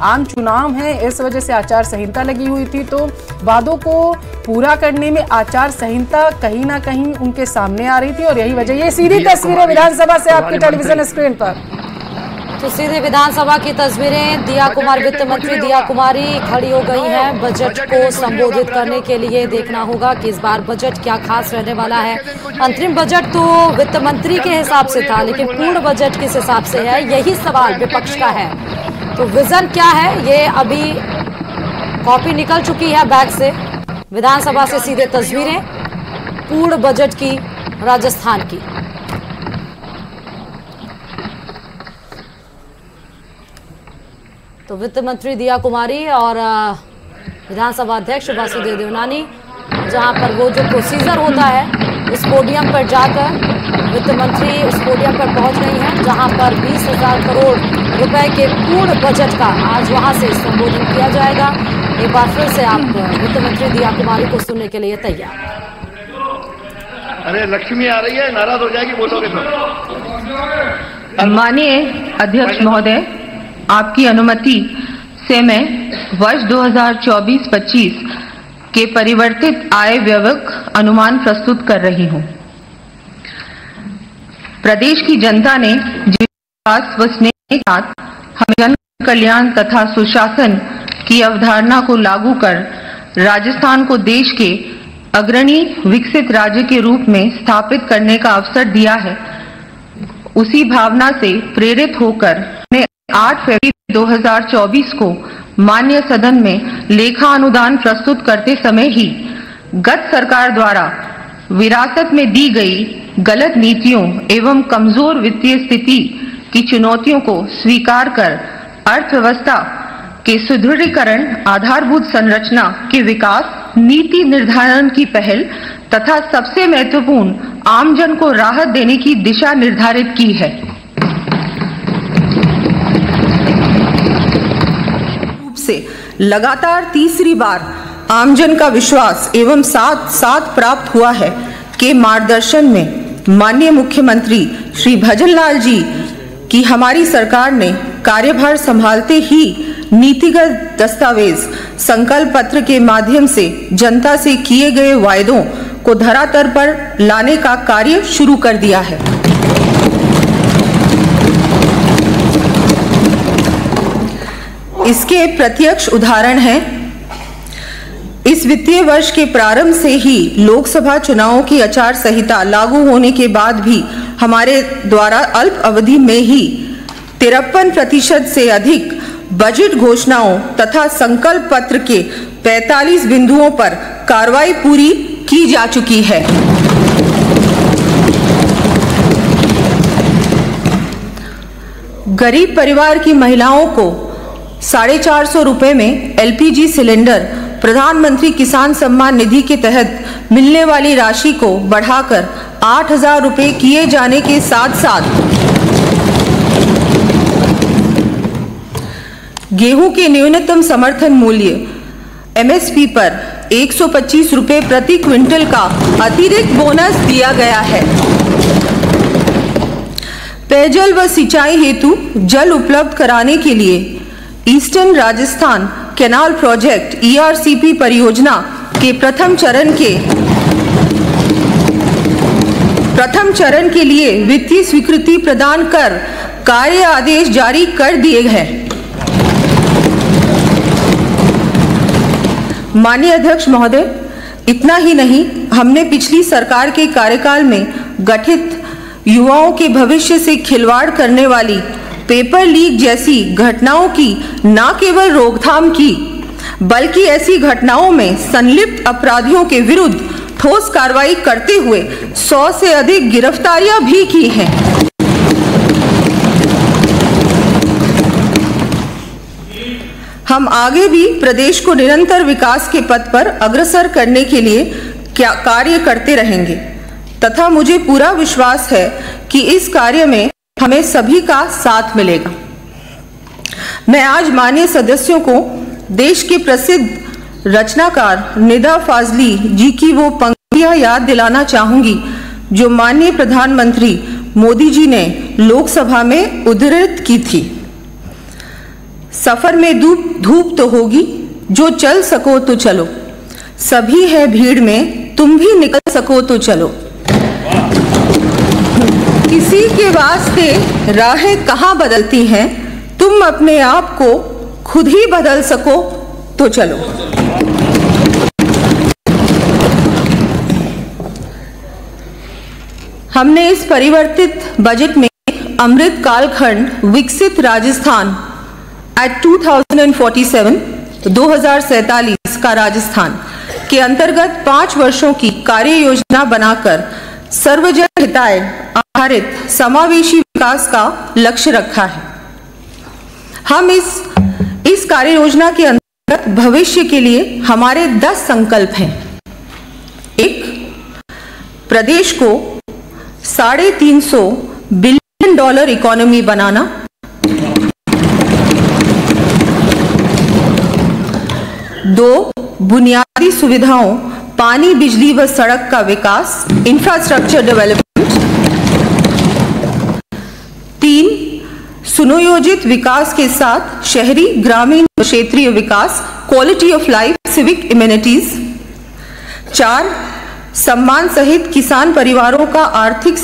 आम चुनाव है, इस वजह से आचार संहिता लगी हुई थी, तो वादों को पूरा करने में आचार संहिता कहीं ना कहीं उनके सामने आ रही थी और यही वजह। ये सीधी तस्वीरें विधानसभा से आपकी टेलीविजन स्क्रीन पर। तो सीधे विधानसभा की तस्वीरें, दिया कुमार, वित्त मंत्री दिया कुमारी खड़ी हो गई हैं। बजट को संबोधित करने के लिए देखना होगा कि इस बार बजट क्या खास रहने वाला है। अंतरिम बजट तो वित्त मंत्री के हिसाब से था, लेकिन पूर्ण बजट किस हिसाब से है, यही सवाल विपक्ष का है। तो विजन क्या है, ये अभी कॉपी निकल चुकी है बैग से। विधानसभा से सीधे तस्वीरें पूर्ण बजट की राजस्थान की। तो वित्त मंत्री दिया कुमारी और विधानसभा अध्यक्ष वासुदेव देवनानी, जहां पर वो जो प्रोसीजर होता है उस पोडियम पर जाकर वित्त मंत्री उस पोडियम पर पहुंच गई हैं, जहां पर 20,000 करोड़ रुपए के पूर्ण बजट का आज वहां से संबोधन किया जाएगा। एक बार फिर से आप वित्त मंत्री दिया कुमारी को सुनने के लिए तैयार। अरे लक्ष्मी आ रही है, नाराज हो जाएगी बोलोगे तो। माननीय अध्यक्ष महोदय, आपकी अनुमति से मैं वर्ष 2024-25 के परिवर्तित आय व्यवक अनुमान प्रस्तुत कर रही हूं। प्रदेश की जनता ने विश्वास व स्नेह के साथ हमें जन कल्याण तथा सुशासन की अवधारणा को लागू कर राजस्थान को देश के अग्रणी विकसित राज्य के रूप में स्थापित करने का अवसर दिया है। उसी भावना से प्रेरित होकर 8 फरवरी 2024 को माननीय सदन में लेखा अनुदान प्रस्तुत करते समय ही गत सरकार द्वारा विरासत में दी गई गलत नीतियों एवं कमजोर वित्तीय स्थिति की चुनौतियों को स्वीकार कर अर्थव्यवस्था के सुदृढ़ीकरण, आधारभूत संरचना के विकास, नीति निर्धारण की पहल तथा सबसे महत्वपूर्ण आमजन को राहत देने की दिशा निर्धारित की है। से लगातार तीसरी बार आमजन का विश्वास एवं साथ प्राप्त हुआ है के मार्गदर्शन में माननीय मुख्यमंत्री श्री भजनलाल जी की हमारी सरकार ने कार्यभार संभालते ही नीतिगत दस्तावेज संकल्प पत्र के माध्यम से जनता से किए गए वायदों को धरातल पर लाने का कार्य शुरू कर दिया है। इसके प्रत्यक्ष उदाहरण हैं, इस वित्तीय वर्ष के प्रारंभ से ही लोकसभा चुनावों की आचार संहिता लागू होने के बाद भी हमारे द्वारा अल्प अवधि में ही 53% से अधिक बजट घोषणाओं तथा संकल्प पत्र के 45 बिंदुओं पर कार्रवाई पूरी की जा चुकी है। गरीब परिवार की महिलाओं को 450 रुपए में एलपीजी सिलेंडर प्रधानमंत्री किसान सम्मान निधि के तहत मिलने वाली राशि को बढ़ाकर 8,000 रुपए किए जाने के साथ साथ गेहूं के न्यूनतम समर्थन मूल्य एमएसपी पर 125 रुपए प्रति क्विंटल का अतिरिक्त बोनस दिया गया है। पेयजल व सिंचाई हेतु जल उपलब्ध कराने के लिए eastern Rajasthan canal project ERCP परियोजना के प्रथम चरण के लिए वित्तीय स्वीकृति प्रदान कर कार्य आदेश जारी कर दिए हैं। माननीय अध्यक्ष महोदय, इतना ही नहीं, हमने पिछली सरकार के कार्यकाल में गठित युवाओं के भविष्य से खिलवाड़ करने वाली पेपर लीक जैसी घटनाओं की न केवल रोकथाम की, बल्कि ऐसी घटनाओं में संलिप्त अपराधियों के विरुद्ध ठोस कार्रवाई करते हुए 100 से अधिक गिरफ्तारियां भी की हैं। हम आगे भी प्रदेश को निरंतर विकास के पथ पर अग्रसर करने के लिए कार्य करते रहेंगे तथा मुझे पूरा विश्वास है कि इस कार्य में हमें सभी का साथ मिलेगा। मैं आज माननीय सदस्यों को देश के प्रसिद्ध रचनाकार निदा फाजली जी की वो पंक्तियां याद दिलाना चाहूंगी जो माननीय प्रधानमंत्री मोदी जी ने लोकसभा में उद्धृत की थी। सफर में धूप तो होगी, जो चल सको तो चलो, सभी है भीड़ में, तुम भी निकल सको तो चलो। किसी के वास्ते राहें कहाँ बदलती हैं, तुम अपने आप को खुद ही बदल सको तो चलो। हमने इस परिवर्तित बजट में अमृत कालखंड विकसित राजस्थान एट 2047 2047 का राजस्थान के अंतर्गत 5 वर्षों की कार्य योजना बनाकर सर्वजन हिताय आधारित समावेशी विकास का लक्ष्य रखा है। हम इस कार्य योजना के अंतर्गत भविष्य के लिए हमारे 10 संकल्प हैं। 1, प्रदेश को $350 बिलियन इकोनॉमी बनाना। 2, बुनियादी सुविधाओं पानी, बिजली व सड़क का विकास, इंफ्रास्ट्रक्चर डेवलपमेंट। 3, सुनियोजित विकास के साथ शहरी, ग्रामीण व क्षेत्रीय विकास, quality of life, civic immunities. 4, सम्मान सहित किसान परिवारों का आर्थिक